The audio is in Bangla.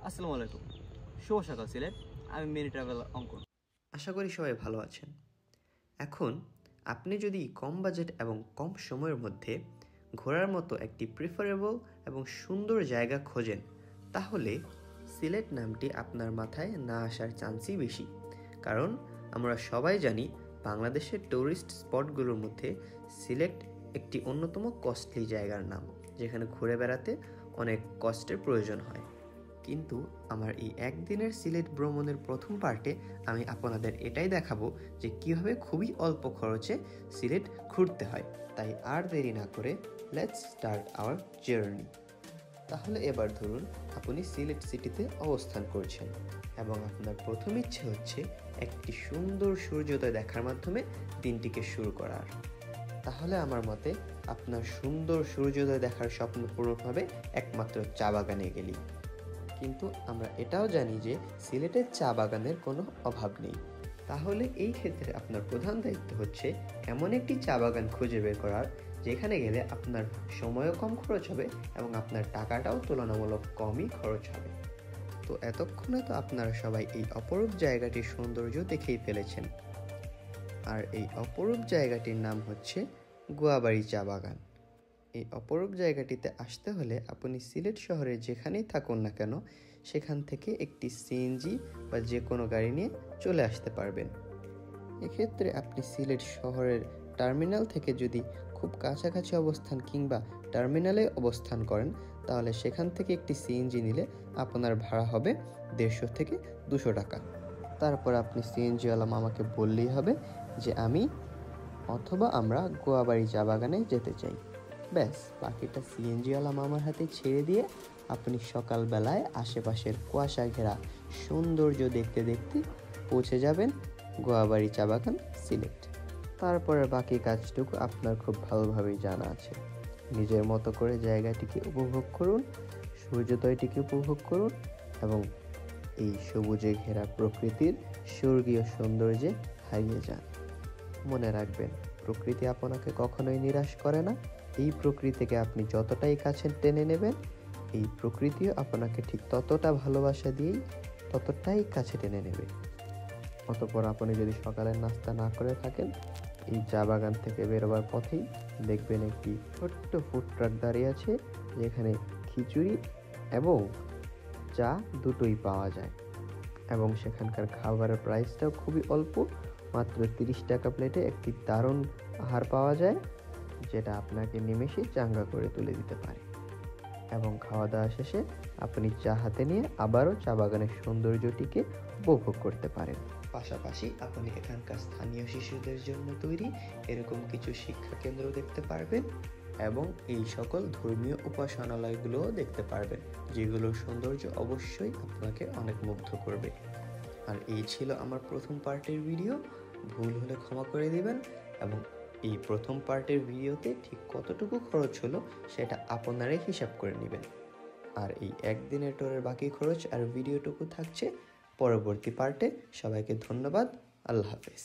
আসসালামু আলাইকুম, শুভ সকাল সিলেট। আমি মিনি ট্রাভেল অঙ্কন। আশা করি সবাই ভালো আছেন। এখন আপনি যদি কম বাজেট এবং কম সময়ের মধ্যে ঘোরার মতো একটি প্রিফারেবল এবং সুন্দর জায়গা খোঁজেন, তাহলে সিলেট নামটি আপনার মাথায় না আসার চান্সই বেশি। কারণ আমরা সবাই জানি বাংলাদেশের ট্যুরিস্ট স্পটগুলোর মধ্যে সিলেট একটি অন্যতম কস্টলি জায়গার নাম, যেখানে ঘুরে বেড়াতে অনেক কষ্টের প্রয়োজন হয়। কিন্তু আমার এই একদিনের সিলেট ভ্রমণের প্রথম পার্টে আমি আপনাদের এটাই দেখাবো যে কীভাবে খুবই অল্প খরচে সিলেট ঘুরতে হয়। তাই আর দেরি না করে লেটস স্টার্ট আওয়ার জার্নি। তাহলে এবার ধরুন আপনি সিলেট সিটিতে অবস্থান করছেন এবং আপনার প্রথম ইচ্ছে হচ্ছে একটি সুন্দর সূর্যোদয় দেখার মাধ্যমে দিনটিকে শুরু করার। তাহলে আমার মতে আপনার সুন্দর সূর্যোদয় দেখার স্বপ্ন পূরণ হবে একমাত্র চা বাগানে গেলেই। কিন্তু আমরা এটাও জানি যে সিলেটের চা বাগানের কোনো অভাব নেই। তাহলে এই ক্ষেত্রে আপনার প্রধান দায়িত্ব হচ্ছে এমন একটি চা বাগান খুঁজে বের করার যেখানে গেলে আপনার সময়ও কম খরচ হবে এবং আপনার টাকাটাও তুলনামূলক কমই খরচ হবে। তো এতক্ষণে তো আপনারা সবাই এই অপরূপ জায়গাটির সৌন্দর্য দেখেই ফেলেছেন। আর এই অপরূপ জায়গাটির নাম হচ্ছে গোয়াবাড়ি চা বাগান। এই অপরূপ জায়গাটিতে আসতে হলে আপনি সিলেট শহরে যেখানেই থাকুন না কেন সেখান থেকে একটি সিএনজি বা যে কোনো গাড়ি নিয়ে চলে আসতে পারবেন। এক্ষেত্রে আপনি সিলেট শহরের টার্মিনাল থেকে যদি খুব কাছাকাছি অবস্থান কিংবা টার্মিনালে অবস্থান করেন, তাহলে সেখান থেকে একটি সিএনজি নিলে আপনার ভাড়া হবে 150 থেকে 200 টাকা। তারপর আপনি সিএনজিওয়ালা মামাকে বললেই হবে যে আমি অথবা আমরা গোয়াবাড়ি চা বাগানে যেতে চাই। ব্যাস, বাকিটা সিএনজিওয়ালা মামার হাতে ছেড়ে দিয়ে আপনি সকালবেলায় আশেপাশের কুয়াশা ঘেরা সৌন্দর্য দেখতে দেখতে পৌঁছে যাবেন গোয়াবাড়ি চা বাগান সিলেট। তারপরে বাকি কাজটুকু আপনার খুব ভালোভাবেই জানা আছে। নিজের মতো করে জায়গাটিকে উপভোগ করুন, সূর্যোদয়টিকে উপভোগ করুন এবং এই সবুজে ঘেরা প্রকৃতির স্বর্গীয় সৌন্দর্যে হারিয়ে যান। মনে রাখবেন, প্রকৃতি আপনাকে কখনোই নিরাশ করে না। এই প্রকৃতিকে আপনি যতটাই কাছে টেনে নেবেন, এই প্রকৃতিও আপনাকে ঠিক ততটা ভালোবাসা দিয়েই ততটাই কাছে টেনে নেবে। অতঃপর আপনি যদি সকালের নাস্তা না করে থাকেন, এই চা বাগান থেকে বেরোবার পথেই দেখবেন একটি ছোট্ট ফুড ট্রাক দাঁড়িয়ে আছে, যেখানে খিচুড়ি এবং চা দুটোই পাওয়া যায় এবং সেখানকার খাবারের প্রাইসটাও খুবই অল্প, মাত্র 30 টাকা প্লেটে একটি দারুণ আহার পাওয়া যায়, যেটা আপনাকে নিমেষেই চাঙ্গা করে তুলে দিতে পারে। এবং খাওয়া দাওয়া শেষে আপনি চা হাতে নিয়ে আবারও চা বাগানের সৌন্দর্যটিকে উপভোগ করতে পারেন। পাশাপাশি আপনি এখানকার স্থানীয় শিশুদের জন্য তৈরি এরকম কিছু শিক্ষা কেন্দ্র দেখতে পারবেন এবং এই সকল ধর্মীয় উপাসনালয়গুলোও দেখতে পারবেন, যেগুলোর সৌন্দর্য অবশ্যই আপনাকে অনেক মুগ্ধ করবে। আর এই ছিল আমার প্রথম পার্টের ভিডিও। ভুল হলে ক্ষমা করে দিবেন এবং এই প্রথম পার্টের ভিডিওতে ঠিক কতটুকু খরচ হলো সেটা আপনারাই হিসাব করে নেবেন। আর এই একদিনের ট্যুরের বাকি খরচ আর ভিডিওটুকু থাকছে পরবর্তী পার্টে। সবাইকে ধন্যবাদ। আল্লাহ হাফেজ।